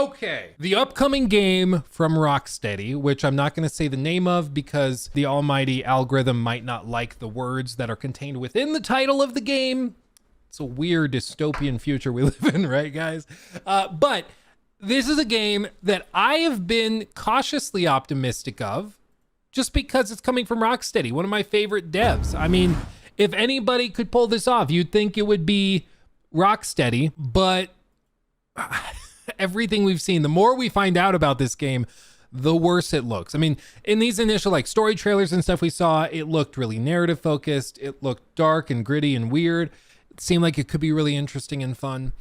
Okay, the upcoming game from Rocksteady, which I'm not going to say the name of because the almighty algorithm might not like the words that are contained within the title of the game. It's a weird dystopian future we live in, right, guys? But this is a game that I have been cautiously optimistic of just because it's coming from Rocksteady, one of my favorite devs. I mean, if anybody could pull this off, you'd think it would be Rocksteady, but everything we've seen, the more we find out about this game, the worse it looks. I mean, in these initial like story trailers and stuff we saw, it looked really narrative focused. It looked dark and gritty and weird. It seemed like it could be really interesting and fun.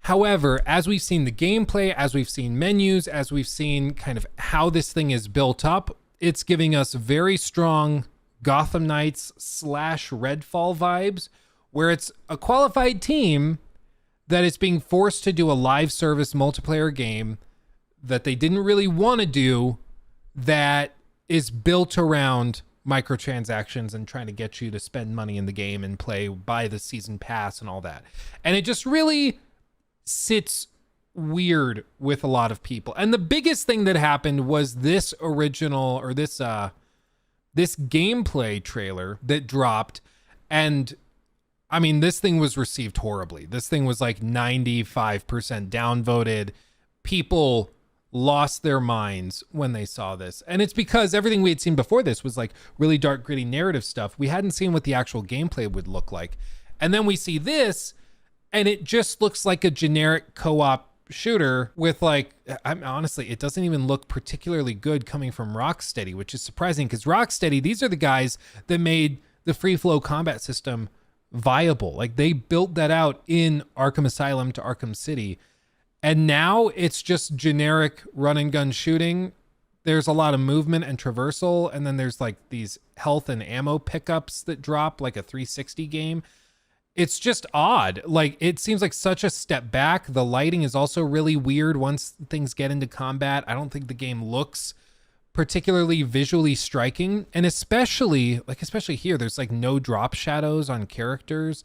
However, as we've seen the gameplay, as we've seen menus, as we've seen kind of how this thing is built up, it's giving us very strong Gotham Knights / Redfall vibes, where it's a qualified team that is being forced to do a live service multiplayer game that they didn't really want to do, that is built around microtransactions and trying to get you to spend money in the game and buy the season pass and all that. And it just really sits weird with a lot of people. And the biggest thing that happened was this original, or this gameplay trailer that dropped. And I mean, this thing was received horribly. This thing was like 95% downvoted. People lost their minds when they saw this. And it's because everything we had seen before this was like really dark, gritty narrative stuff. We hadn't seen what the actual gameplay would look like. And then we see this, and it just looks like a generic co-op shooter with like, honestly, it doesn't even look particularly good coming from Rocksteady, which is surprising because Rocksteady, these are the guys that made the free flow combat system viable. Like, they built that out in Arkham Asylum to Arkham City, and now it's just generic run and gun shooting. There's a lot of movement and traversal, and then there's like these health and ammo pickups that drop like a 360 game. It's just odd. Like, it seems like such a step back. The lighting is also really weird once things get into combat. I don't think the game looks particularly visually striking, and especially here, there's like no drop shadows on characters.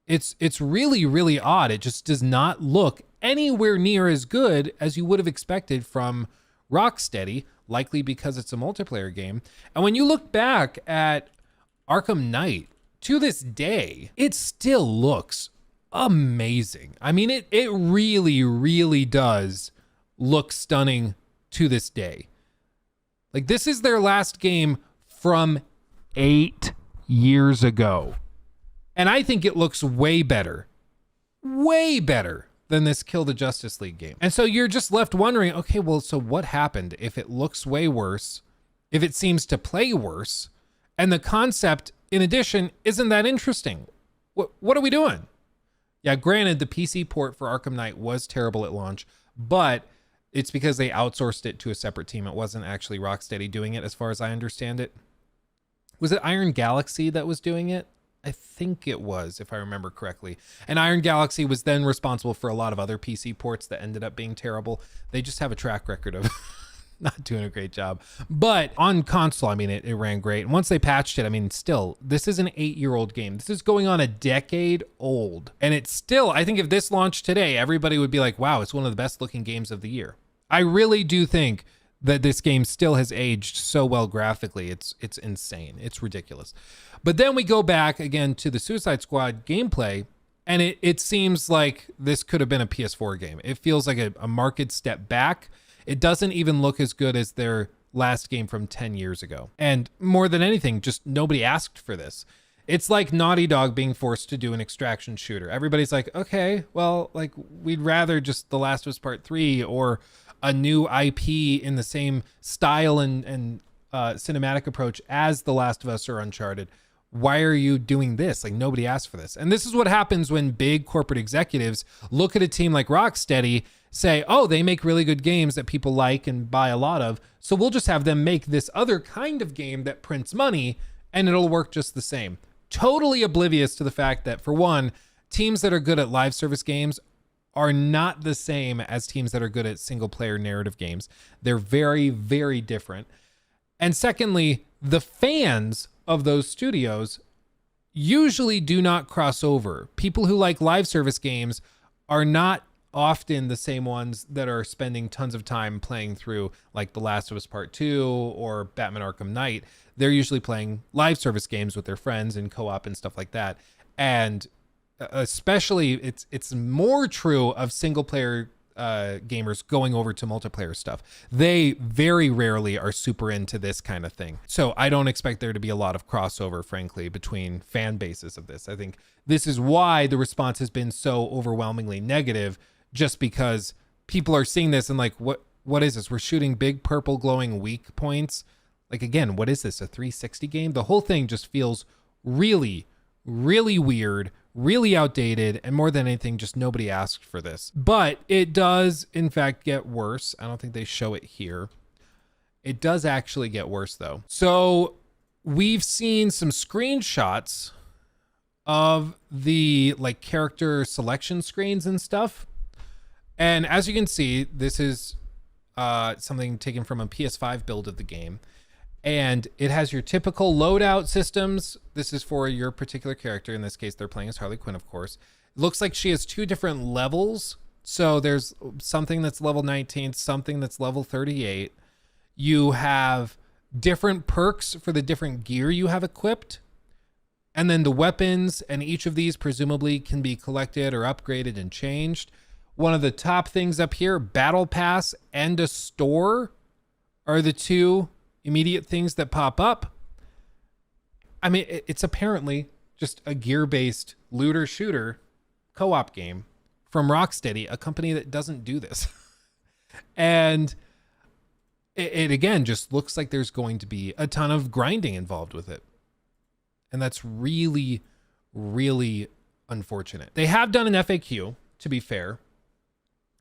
It's really, really odd. It just does not look anywhere near as good as you would have expected from Rocksteady, likely because it's a multiplayer game. And when you look back at Arkham Knight, to this day, it still looks amazing. I mean, it really, really does look stunning to this day. Like, this is their last game from 8 years ago. And I think it looks way better than this Kill the Justice League game. And so you're just left wondering, okay, well, so what happened if it looks way worse, if it seems to play worse, and the concept, in addition, isn't that interesting? What are we doing? Yeah, granted, the PC port for Arkham Knight was terrible at launch, but it's because they outsourced it to a separate team. It wasn't actually Rocksteady doing it, as far as I understand it. Was it Iron Galaxy that was doing it? I think it was, if I remember correctly. And Iron Galaxy was then responsible for a lot of other PC ports that ended up being terrible. They just have a track record of not doing a great job. But on console, I mean, it ran great. And once they patched it, I mean, still, this is an 8-year-old game. This is going on a decade old. And it's still, I think if this launched today, everybody would be like, wow, it's one of the best looking games of the year. I really do think that this game still has aged so well graphically. It's insane. It's ridiculous. But then we go back again to the Suicide Squad gameplay, and it seems like this could have been a PS4 game. It feels like a marked step back. It doesn't even look as good as their last game from 10 years ago. And more than anything, just nobody asked for this. It's like Naughty Dog being forced to do an extraction shooter. Everybody's like, okay, well, like, we'd rather just The Last of Us Part 3 or a new IP in the same style and cinematic approach as The Last of Us or Uncharted. Why are you doing this? Like, nobody asked for this. And this is what happens when big corporate executives look at a team like Rocksteady, say, oh, they make really good games that people like and buy a lot of, so we'll just have them make this other kind of game that prints money and it'll work just the same. Totally oblivious to the fact that, for one, teams that are good at live service games are not the same as teams that are good at single player narrative games. They're very, very different. And secondly, the fans of those studios usually do not cross over. People who like live service games are not often the same ones that are spending tons of time playing through like The Last of Us Part 2 or Batman Arkham Knight. They're usually playing live service games with their friends and co-op and stuff like that. And especially it's more true of single player gamers going over to multiplayer stuff. They very rarely are super into this kind of thing. So I don't expect there to be a lot of crossover, frankly, between fan bases of this. I think this is why the response has been so overwhelmingly negative, just because people are seeing this and like, what is this? We're shooting big purple glowing weak points. Like, again, what is this? A 360 game? The whole thing just feels really, really weird, really outdated, and more than anything, just nobody asked for this. But it does, in fact, get worse. I don't think they show it here. It does actually get worse, though. So we've seen some screenshots of the like character selection screens and stuff. And as you can see, this is something taken from a PS5 build of the game. And it has your typical loadout systems. This is for your particular character. In this case, they're playing as Harley Quinn, of course. It looks like she has 2 different levels. So there's something that's level 19, something that's level 38. You have different perks for the different gear you have equipped. And then the weapons, and each of these presumably can be collected or upgraded and changed. One of the top things up here, Battle Pass and a store, are the 2 immediate things that pop up. I mean, it's apparently just a gear-based looter shooter co-op game from Rocksteady, a company that doesn't do this. And it again just looks like there's going to be a ton of grinding involved with it. And that's really, really unfortunate. They have done an FAQ, to be fair.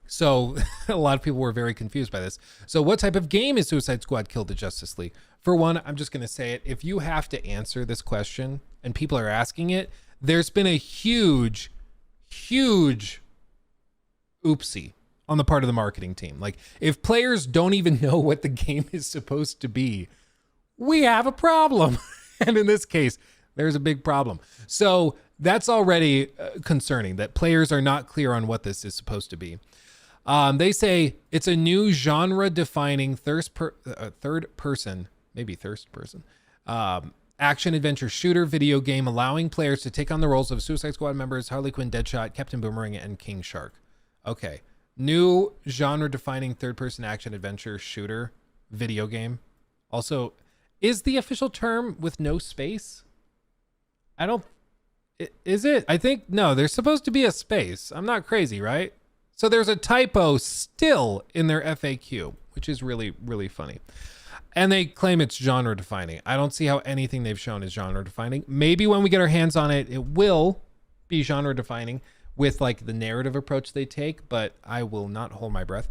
So a lot of people were very confused by this. So what type of game is Suicide Squad Kill the Justice League? For one, I'm just going to say it. If you have to answer this question and people are asking it, there's been a huge, huge oopsie on the part of the marketing team. Like, if players don't even know what the game is supposed to be, we have a problem. And in this case, there's a big problem. So that's already concerning, that players are not clear on what this is supposed to be. They say it's a new genre-defining third-person action-adventure shooter video game, allowing players to take on the roles of Suicide Squad members Harley Quinn, Deadshot, Captain Boomerang, and King Shark. Okay. New genre-defining third-person action-adventure shooter video game. Also, is the official term with no space? Is it? I think, no, there's supposed to be a space. I'm not crazy, right? So there's a typo still in their FAQ, which is really, really funny. And they claim it's genre defining. I don't see how anything they've shown is genre defining. Maybe when we get our hands on it, it will be genre defining with like the narrative approach they take, but I will not hold my breath.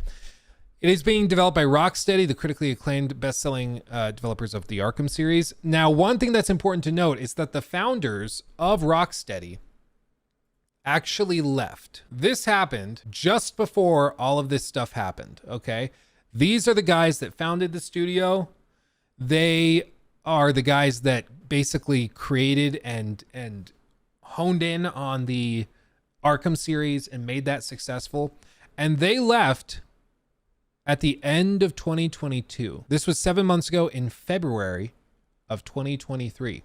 It is being developed by Rocksteady, the critically acclaimed best-selling developers of the Arkham series. Now, one thing that's important to note is that the founders of Rocksteady actually left. This happened just before all of this stuff happened, okay? These are the guys that founded the studio. They are the guys that basically created and honed in on the Arkham series and made that successful. And they left at the end of 2022. This was 7 months ago in February of 2023.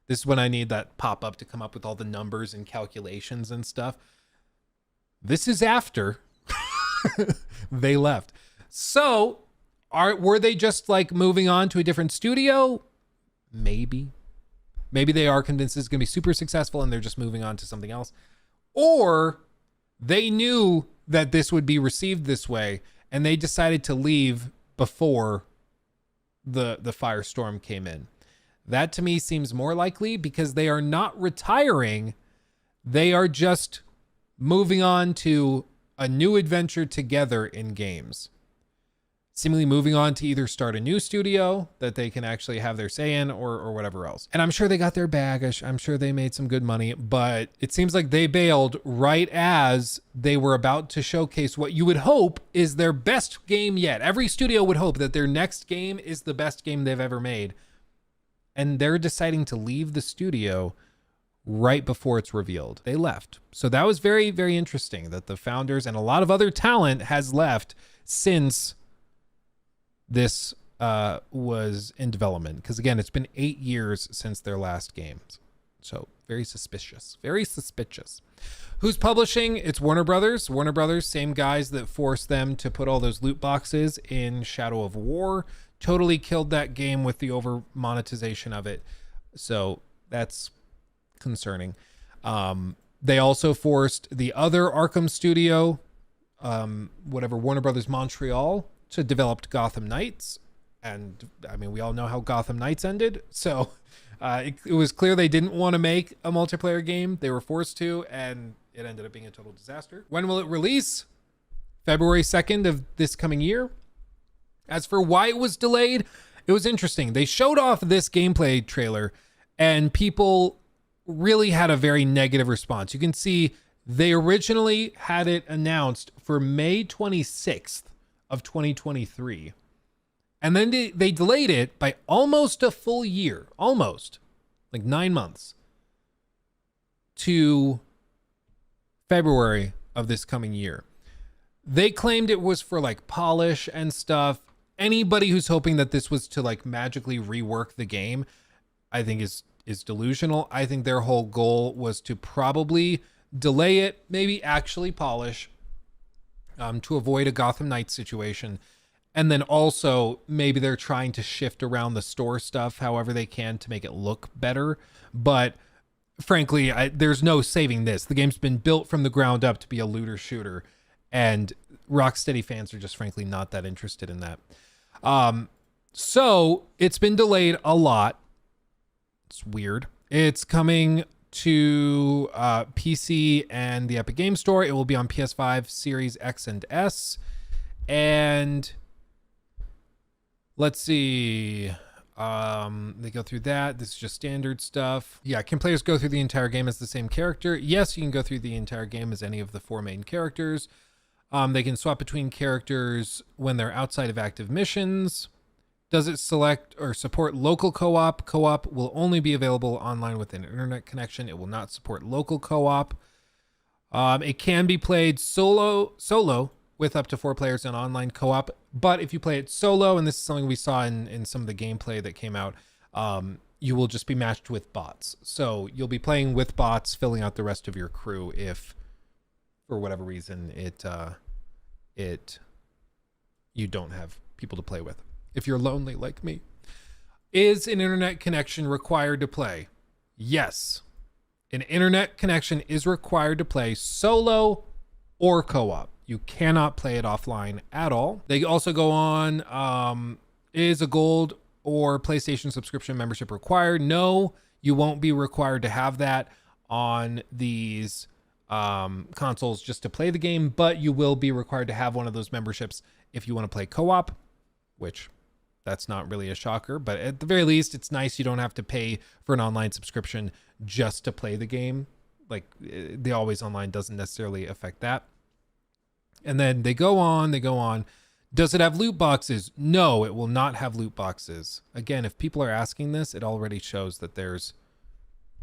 This is when I need that pop-up to come up with all the numbers and calculations and stuff. This is after they left. So were they just like moving on to a different studio? Maybe they are convinced it's going to be super successful and they're just moving on to something else. Or they knew that this would be received this way and they decided to leave before the firestorm came in. That to me seems more likely, because they are not retiring. They are just moving on to a new adventure together in games. Seemingly moving on to either start a new studio that they can actually have their say in, or whatever else. And I'm sure they got their bag. I'm sure they made some good money, but it seems like they bailed right as they were about to showcase what you would hope is their best game yet. Every studio would hope that their next game is the best game they've ever made. And they're deciding to leave the studio right before it's revealed. They left. So that was very, very interesting that the founders and a lot of other talent has left since this was in development. Because again, it's been 8 years since their last games. So very suspicious. Very suspicious. Who's publishing? It's Warner Brothers. Warner Brothers, same guys that forced them to put all those loot boxes in Shadow of War. Totally killed that game with the over monetization of it. So that's concerning. They also forced the other Arkham studio, Warner Brothers Montreal, to develop Gotham Knights. And I mean, we all know how Gotham Knights ended. So it was clear they didn't want to make a multiplayer game. They were forced to, and it ended up being a total disaster. When will it release? February 2nd of this coming year. As for why it was delayed, it was interesting. They showed off this gameplay trailer, and people really had a very negative response. You can see they originally had it announced for May 26th of 2023. And then they delayed it by almost a full year, almost like 9 months, to February of this coming year. They claimed it was for like polish and stuff. Anybody who's hoping that this was to like magically rework the game, I think is delusional. I think their whole goal was to probably delay it, maybe actually polish, to avoid a Gotham Knights situation. And then also maybe they're trying to shift around the store stuff however they can to make it look better. But frankly, there's no saving this. The game's been built from the ground up to be a looter shooter, and Rocksteady fans are just frankly not that interested in that. So it's been delayed a lot. It's weird. It's coming to PC and the Epic Game Store. It will be on PS5, Series X and S. And let's see. They go through that. This is just standard stuff. Yeah, can players go through the entire game as the same character? Yes, you can go through the entire game as any of the 4 main characters. They can swap between characters when they're outside of active missions. Does it select or support local co-op? Co-op will only be available online with an internet connection. It will not support local co-op. It can be played solo with up to 4 players in online co-op. But if you play it solo, and this is something we saw in some of the gameplay that came out, you will just be matched with bots. So you'll be playing with bots, filling out the rest of your crew if, for whatever reason, you don't have people to play with. If you're lonely like me. Is an internet connection required to play? Yes. An internet connection is required to play solo or co-op. You cannot play it offline at all. They also go on, is a gold or PlayStation subscription membership required? No, you won't be required to have that on these consoles just to play the game, but you will be required to have one of those memberships if you want to play co-op, which that's not really a shocker, but at the very least, it's nice you don't have to pay for an online subscription just to play the game. Like the always online doesn't necessarily affect that. And then they go on. Does it have loot boxes? No, it will not have loot boxes. Again, if people are asking this, it already shows that there's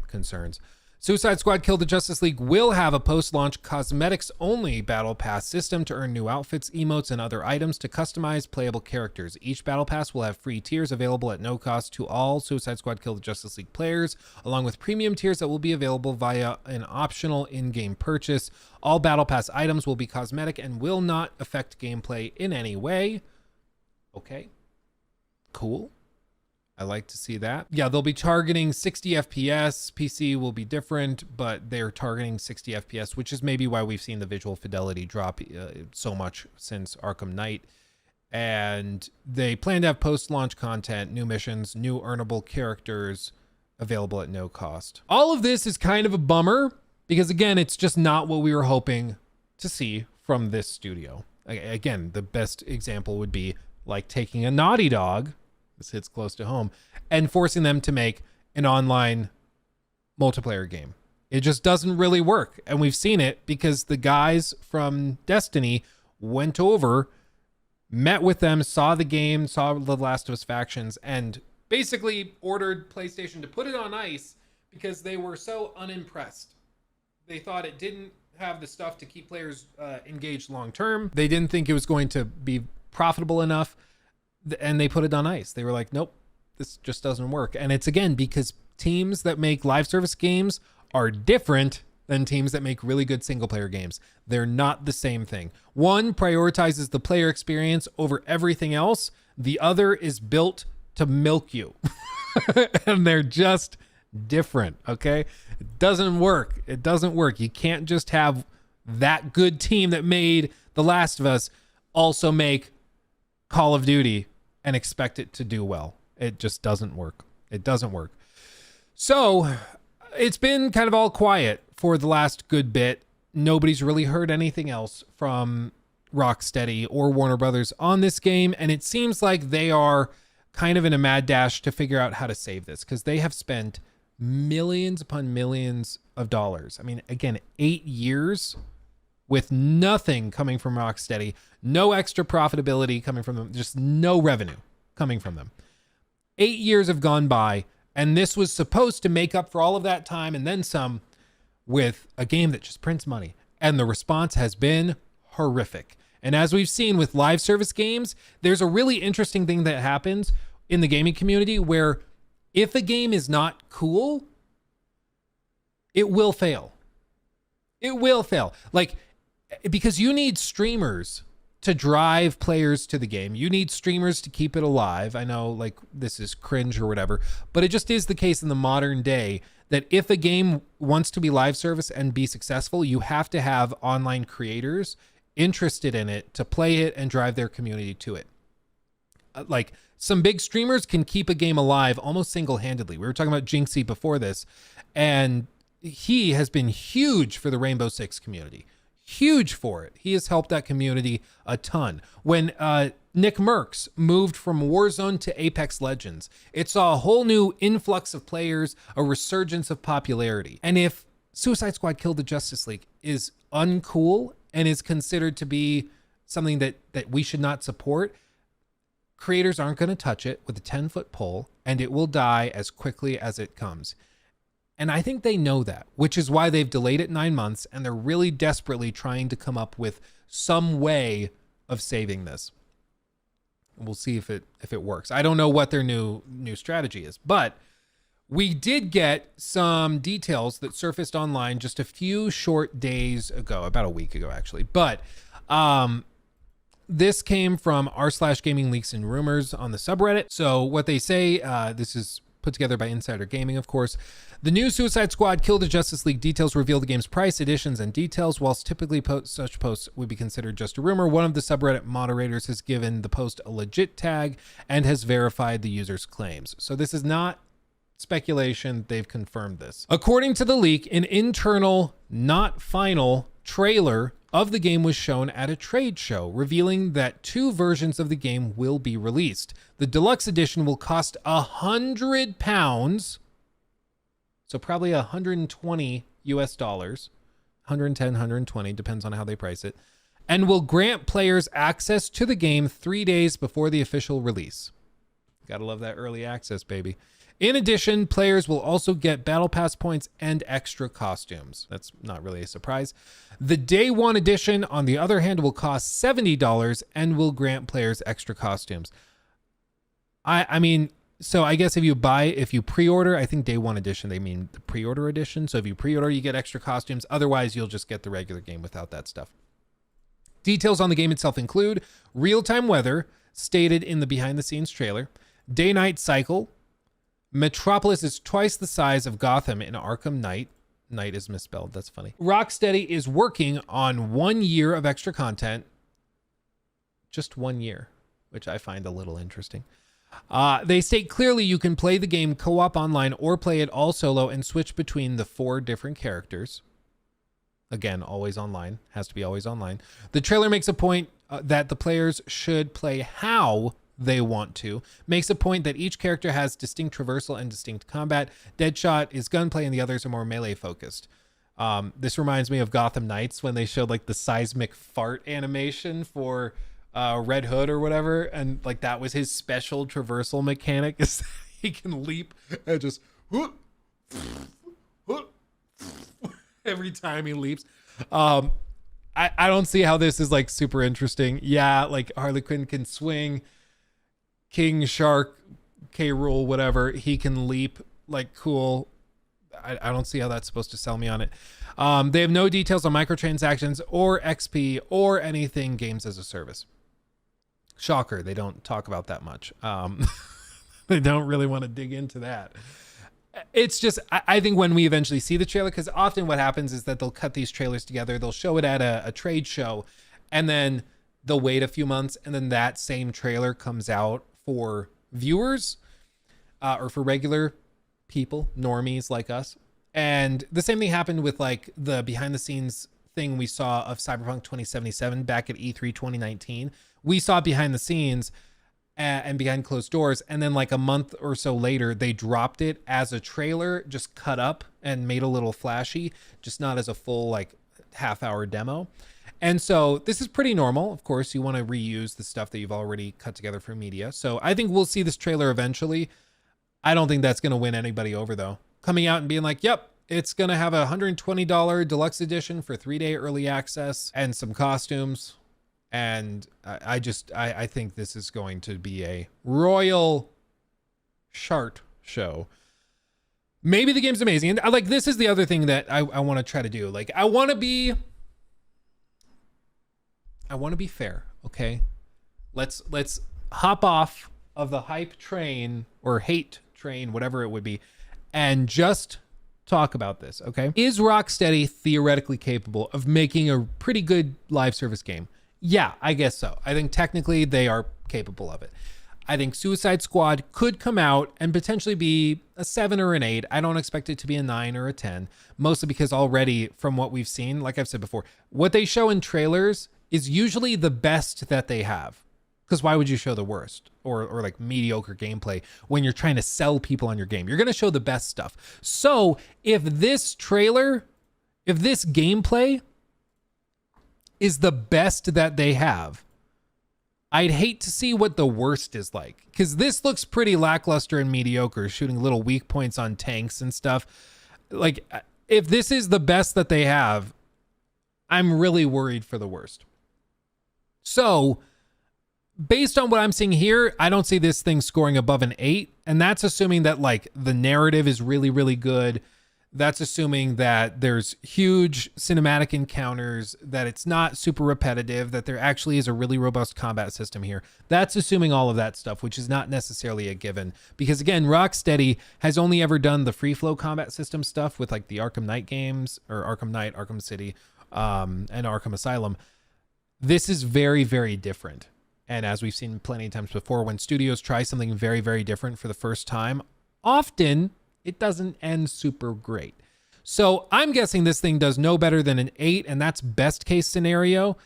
concerns. Suicide Squad Kill the Justice League will have a post-launch cosmetics-only battle pass system to earn new outfits, emotes, and other items to customize playable characters. Each battle pass will have free tiers available at no cost to all Suicide Squad Kill the Justice League players, along with premium tiers that will be available via an optional in-game purchase. All battle pass items will be cosmetic and will not affect gameplay in any way. Okay, cool. I like to see that. Yeah, they'll be targeting 60 FPS. PC will be different, but they're targeting 60 FPS, which is maybe why we've seen the visual fidelity drop so much since Arkham Knight. And they plan to have post-launch content, new missions, new earnable characters available at no cost. All of this is kind of a bummer because, again, it's just not what we were hoping to see from this studio. Again, the best example would be like taking a Naughty Dog, this hits close to home, and forcing them to make an online multiplayer game. It just doesn't really work. And we've seen it because the guys from Destiny went over, met with them, saw the game, saw the Last of Us factions, and basically ordered PlayStation to put it on ice because they were so unimpressed. They thought it didn't have the stuff to keep players engaged long term. They didn't think it was going to be profitable enough, and they put it on ice. They were like, nope, this just doesn't work. And it's, again, because teams that make live service games are different than teams that make really good single player games. They're not the same thing. One prioritizes the player experience over everything else. The other is built to milk you. And they're just different, okay? It doesn't work. It doesn't work. You can't just have that good team that made The Last of Us also make Call of Duty and expect it to do well. It just doesn't work. It doesn't work. So it's been kind of all quiet for the last good bit. Nobody's really heard anything else from Rocksteady or Warner Brothers on this game, and it seems like they are kind of in a mad dash to figure out how to save this, because they have spent millions upon millions of dollars. I mean, again, 8 years with nothing coming from Rocksteady, no extra profitability coming from them, just no revenue coming from them. 8 years have gone by, and this was supposed to make up for all of that time and then some with a game that just prints money. And the response has been horrific. And as we've seen with live service games, there's a really interesting thing that happens in the gaming community where if a game is not cool, it will fail. It will fail. Like, because you need streamers to drive players to the game. You need streamers to keep it alive. I know, like, this is cringe or whatever, but it just is the case in the modern day that if a game wants to be live service and be successful, you have to have online creators interested in it to play it and drive their community to it. Like, some big streamers can keep a game alive almost single-handedly. We were talking about Jinxie before this, and he has been huge for the Rainbow Six community. Huge for it. He has helped that community a ton. When Nick Merckx moved from Warzone to Apex Legends, it saw a whole new influx of players, a resurgence of popularity. And if Suicide Squad Kill the Justice League is uncool and is considered to be something that we should not support, creators aren't going to touch it with a 10-foot pole, and it will die as quickly as it comes. And I think they know that, which is why they've delayed it 9 months, and they're really desperately trying to come up with some way of saving this. We'll see if it works. I don't know what their new strategy is, but we did get some details that surfaced online just a few short days ago, about a week ago actually. But this came from r/gaming leaks and rumors on the subreddit. So what they say, this is put together by Insider Gaming, of course. The new Suicide Squad Kill the Justice League details reveal the game's price, editions, and details. Whilst typically such posts would be considered just a rumor, one of the subreddit moderators has given the post a legit tag and has verified the user's claims. So this is not speculation. They've confirmed this. According to the leak, an internal, not final, trailer of the game was shown at a trade show, revealing that 2 versions of the game will be released. The deluxe edition will cost £100, so probably $120 US, 110, 120, depends on how they price it, and will grant players access to the game 3 days before the official release. Gotta love that early access, baby. In addition, players will also get battle pass points and extra costumes. That's not really a surprise. The day 1 edition, on the other hand, will cost $70 and will grant players extra costumes. I mean, so I guess if you pre-order, I think day 1 edition, they mean the pre-order edition. So if you pre-order, you get extra costumes. Otherwise, you'll just get the regular game without that stuff. Details on the game itself include real-time weather, stated in the behind-the-scenes trailer, day-night cycle. Metropolis is twice the size of Gotham in Arkham Knight. Knight is misspelled. That's funny. Rocksteady is working on 1 year of extra content. Just 1 year, which I find a little interesting. They state clearly you can play the game co-op online or play it all solo and switch between the 4 different characters. Again, always online. Has to be always online. The trailer makes a point that the players should play how they want to, makes a point that each character has distinct traversal and distinct combat. Deadshot is gunplay and the others are more melee focused. This reminds me of Gotham Knights when they showed like the seismic fart animation for Red Hood or whatever, and like that was his special traversal mechanic, is he can leap and just whoop, every time he leaps. I don't see how this is like super interesting. Yeah, like Harley Quinn can swing, King Shark, K. Rool, whatever, he can leap, like cool. I don't see how that's supposed to sell me on it. They have no details on microtransactions or XP or anything games as a service. Shocker, they don't talk about that much. They don't really want to dig into that. It's just, I think when we eventually see the trailer, because often what happens is that they'll cut these trailers together, they'll show it at a trade show, and then they'll wait a few months, and then that same trailer comes out for viewers or for regular people, normies like us. And the same thing happened with like the behind the scenes thing we saw of Cyberpunk 2077 back at E3 2019. We saw behind the scenes and behind closed doors, and then like a month or so later they dropped it as a trailer, just cut up and made a little flashy, just not as a full like half-hour demo. And so this is pretty normal. Of course, you want to reuse the stuff that you've already cut together for media. So I think we'll see this trailer eventually. I don't think that's going to win anybody over though. Coming out and being like, yep, it's going to have a $120 deluxe edition for 3-day early access and some costumes. And I think this is going to be a royal shart show. Maybe the game's amazing. And like, this is the other thing that I want to try to do. Like, I want to be fair. Okay. Let's hop off of the hype train or hate train, whatever it would be, and just talk about this. Okay. Is Rocksteady theoretically capable of making a pretty good live service game? Yeah, I guess so. I think technically they are capable of it. I think Suicide Squad could come out and potentially be a 7 or an 8. I don't expect it to be a 9 or a 10, mostly because already from what we've seen, like I've said before, what they show in trailers is usually the best that they have. Because why would you show the worst or like mediocre gameplay when you're trying to sell people on your game? You're going to show the best stuff. So if this gameplay is the best that they have, I'd hate to see what the worst is like, because this looks pretty lackluster and mediocre, shooting little weak points on tanks and stuff. Like, if this is the best that they have, I'm really worried for the worst. So based on what I'm seeing here, I don't see this thing scoring above an 8. And that's assuming that like the narrative is really, really good. That's assuming that there's huge cinematic encounters, that it's not super repetitive, that there actually is a really robust combat system here. That's assuming all of that stuff, which is not necessarily a given. Because again, Rocksteady has only ever done the free flow combat system stuff with like the Arkham Knight games, or Arkham Knight, Arkham City, and Arkham Asylum. This is very, very different. And as we've seen plenty of times before, when studios try something very, very different for the first time, often it doesn't end super great. So I'm guessing this thing does no better than an 8, and that's best case scenario.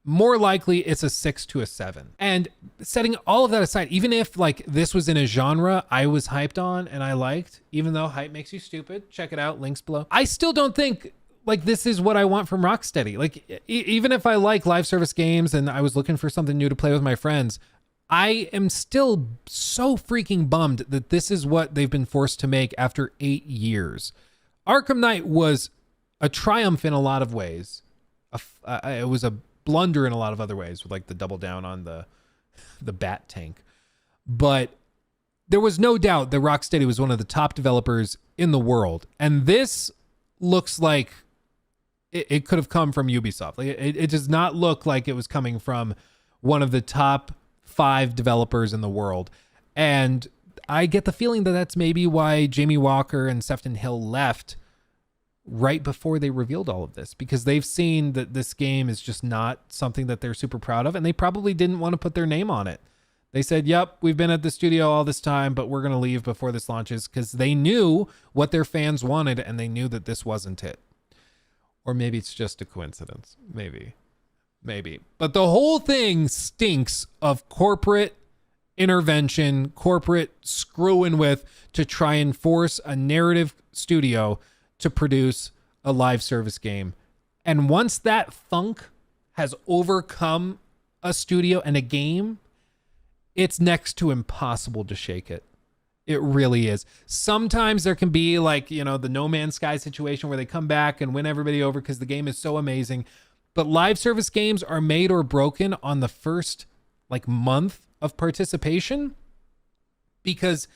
More likely it's a 6 to a 7. And setting all of that aside, even if like this was in a genre I was hyped on and I liked, even though hype makes you stupid, check it out, links below, I still don't think like this is what I want from Rocksteady. Like even if I like live service games and I was looking for something new to play with my friends, I am still so freaking bummed that this is what they've been forced to make after 8 years. Arkham Knight was a triumph in a lot of ways. It was a blunder in a lot of other ways, with like the double down on the bat tank. But there was no doubt that Rocksteady was one of the top developers in the world. And this looks like it could have come from Ubisoft. Like it does not look like it was coming from one of the top 5 developers in the world. And I get the feeling that that's maybe why Jamie Walker and Sefton Hill left right before they revealed all of this, because they've seen that this game is just not something that they're super proud of, and they probably didn't want to put their name on it. They said, yep, we've been at the studio all this time, but we're going to leave before this launches, because they knew what their fans wanted and they knew that this wasn't it. Or maybe it's just a coincidence. Maybe. But the whole thing stinks of corporate intervention, corporate screwing with to try and force a narrative studio to produce a live service game. And once that funk has overcome a studio and a game, it's next to impossible to shake it. It really is. Sometimes there can be like, you know, the No Man's Sky situation where they come back and win everybody over because the game is so amazing. But live service games are made or broken on the first like month of participation, because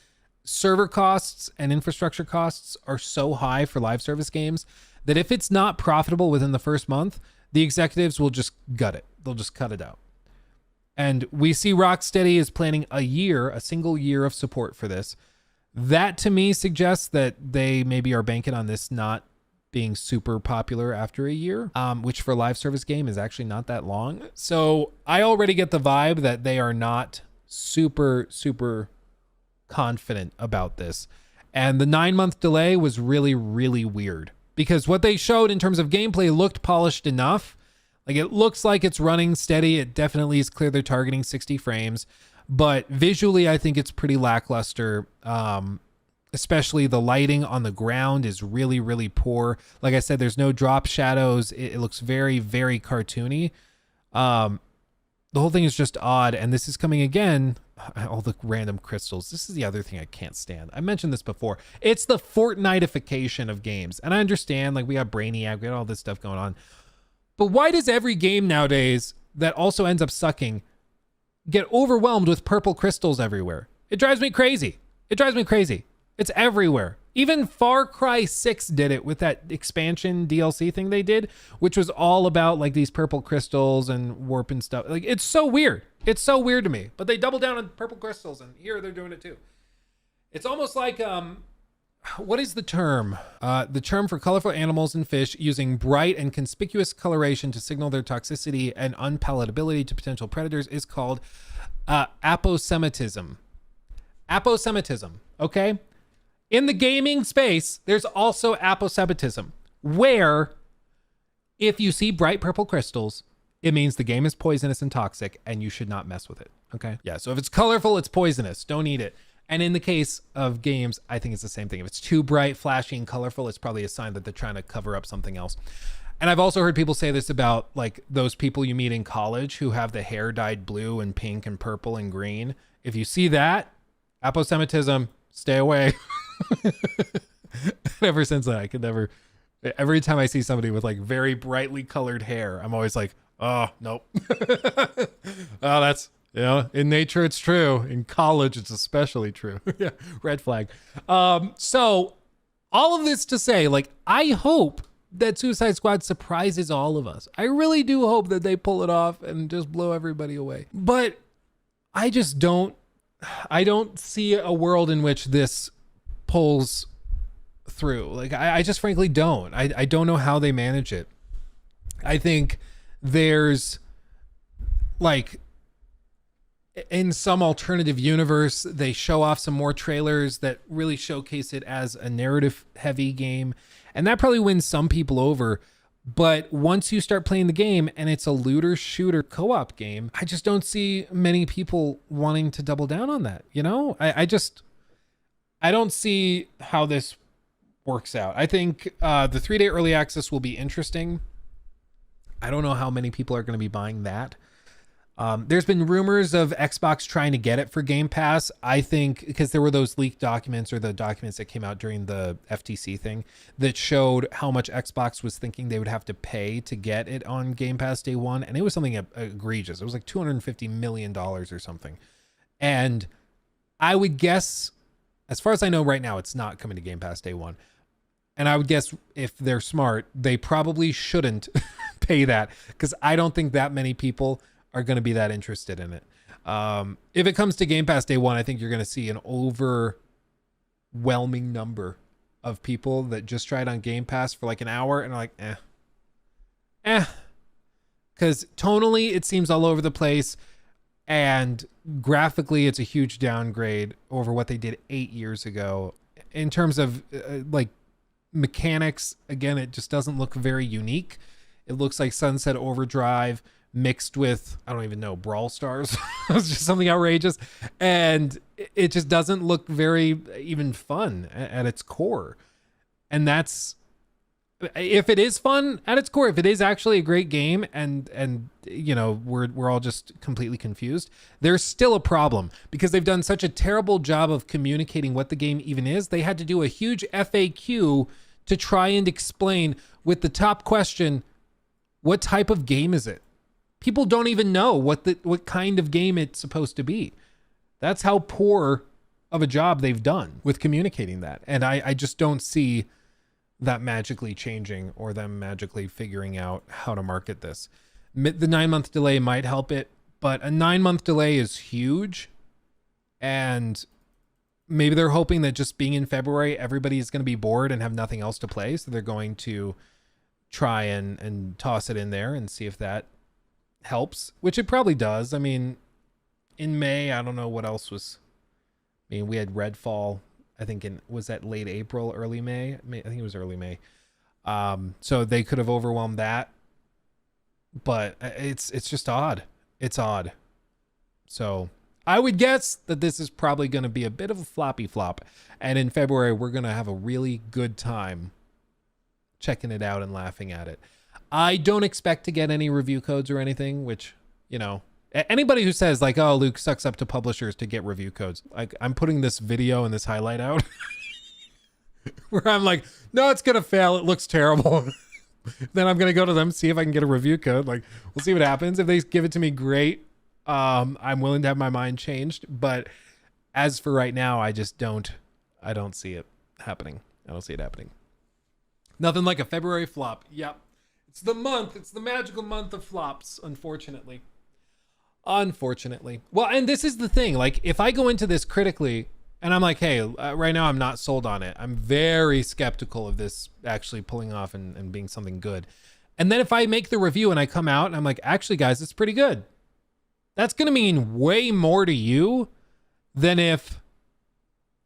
server costs and infrastructure costs are so high for live service games that if it's not profitable within the first month, the executives will just gut it. They'll just cut it out. And we see Rocksteady is planning a single year of support for this. That to me suggests that they maybe are banking on this not being super popular after a year, which for a live service game is actually not that long. So I already get the vibe that they are not super, super confident about this. And the 9-month delay was really, really weird, because what they showed in terms of gameplay looked polished enough. Like, it looks like it's running steady. It definitely is clear they're targeting 60 frames, but visually I think it's pretty lackluster. Especially the lighting on the ground is really, really poor. Like I said, there's no drop shadows. It looks very, very cartoony. The whole thing is just odd. And this is coming again, all the random crystals. This is the other thing I can't stand. I mentioned this before. It's the Fortnite-ification of games. And I understand, like, we got Brainiac, we got all this stuff going on. But why does every game nowadays that also ends up sucking get overwhelmed with purple crystals everywhere? It drives me crazy. It drives me crazy. It's everywhere. Even Far Cry 6 did it with that expansion DLC thing they did, which was all about like these purple crystals and warp and stuff. Like, it's so weird. It's so weird to me. But they double down on purple crystals, and here they're doing it too. It's almost like what is the term? The term for colorful animals and fish using bright and conspicuous coloration to signal their toxicity and unpalatability to potential predators is called aposematism. Aposematism, okay? In the gaming space, there's also aposematism, where if you see bright purple crystals, it means the game is poisonous and toxic and you should not mess with it, okay? Yeah, so if it's colorful, it's poisonous. Don't eat it. And in the case of games, I think it's the same thing. If it's too bright, flashy, and colorful, it's probably a sign that they're trying to cover up something else. And I've also heard people say this about like those people you meet in college who have the hair dyed blue and pink and purple and green. If you see that, aposematism, stay away. Ever since then, I could never, every time I see somebody with like very brightly colored hair, I'm always like, oh, nope. Oh, that's, you know, in nature, it's true. In college, it's especially true. Yeah, red flag. So all of this to say, like, I hope that Suicide Squad surprises all of us. I really do hope that they pull it off and just blow everybody away. But I just don't see a world in which this pulls through. Like, I just frankly don't. I don't know how they manage it. I think there's like, in some alternative universe, they show off some more trailers that really showcase it as a narrative heavy game. And that probably wins some people over. But once you start playing the game and it's a looter shooter co-op game, I just don't see many people wanting to double down on that. You know, I don't see how this works out. I think the 3-day early access will be interesting. I don't know how many people are going to be buying that. There's been rumors of Xbox trying to get it for Game Pass. I think because there were those leaked documents, or the documents that came out during the FTC thing, that showed how much Xbox was thinking they would have to pay to get it on Game Pass day one. And it was something egregious. It was like $250 million or something. And I would guess, as far as I know right now, it's not coming to Game Pass day one. And I would guess if they're smart, they probably shouldn't pay that, because I don't think that many people are going to be that interested in it. If it comes to Game Pass day one, I think you're going to see an overwhelming number of people that just tried on Game Pass for like an hour and are like, because tonally it seems all over the place, and graphically it's a huge downgrade over what they did 8 years ago. In terms of like mechanics, again, it just doesn't look very unique. It looks like Sunset Overdrive mixed with, I don't even know, Brawl Stars. It's just something outrageous. And it just doesn't look very even fun at its core. And that's If it is fun at its core, if it is actually a great game and you know, we're all just completely confused, there's still a problem because they've done such a terrible job of communicating what the game even is. They had to do a huge FAQ to try and explain with the top question, what type of game is it? People don't even know what kind of game it's supposed to be. That's how poor of a job they've done with communicating that. And I just don't see that magically changing or them magically figuring out how to market this. The 9-month delay might help it, but a 9-month delay is huge. And maybe they're hoping that just being in February, everybody is going to be bored and have nothing else to play. So they're going to try and toss it in there and see if that helps, which it probably does. I mean, in May, I don't know what else was. I mean, we had Redfall. I think was that late April, early May? I think it was early May. So they could have overwhelmed that, but it's just odd. It's odd. So I would guess that this is probably going to be a bit of a floppy flop. And in February, we're going to have a really good time checking it out and laughing at it. I don't expect to get any review codes or anything, which, you know, anybody who says like, oh, Luke sucks up to publishers to get review codes. Like, I'm putting this video and this highlight out where I'm like, no, it's going to fail. It looks terrible. Then I'm going to go to them, see if I can get a review code. Like, we'll see what happens. If they give it to me, great. I'm willing to have my mind changed. But as for right now, I don't see it happening. I don't see it happening. Nothing like a February flop. Yep. It's the month. It's the magical month of flops, unfortunately. Well, and this is the thing. Like, if I go into this critically and I'm like, hey, right now I'm not sold on it. I'm very skeptical of this actually pulling off and being something good. And then if I make the review and I come out and I'm like, actually, guys, it's pretty good. That's going to mean way more to you than if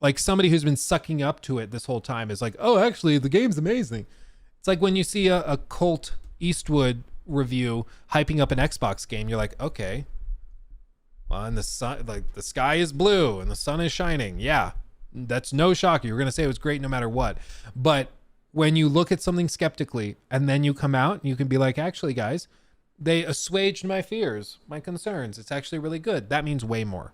like somebody who's been sucking up to it this whole time is like, oh, actually, the game's amazing. It's like when you see a Colt Eastwood review hyping up an Xbox game, you're like, okay. Well, and the sun, like the sky is blue and the sun is shining. Yeah, that's no shock. You're going to say it was great no matter what. But when you look at something skeptically and then you come out, you can be like, actually, guys, they assuaged my fears, my concerns. It's actually really good. That means way more.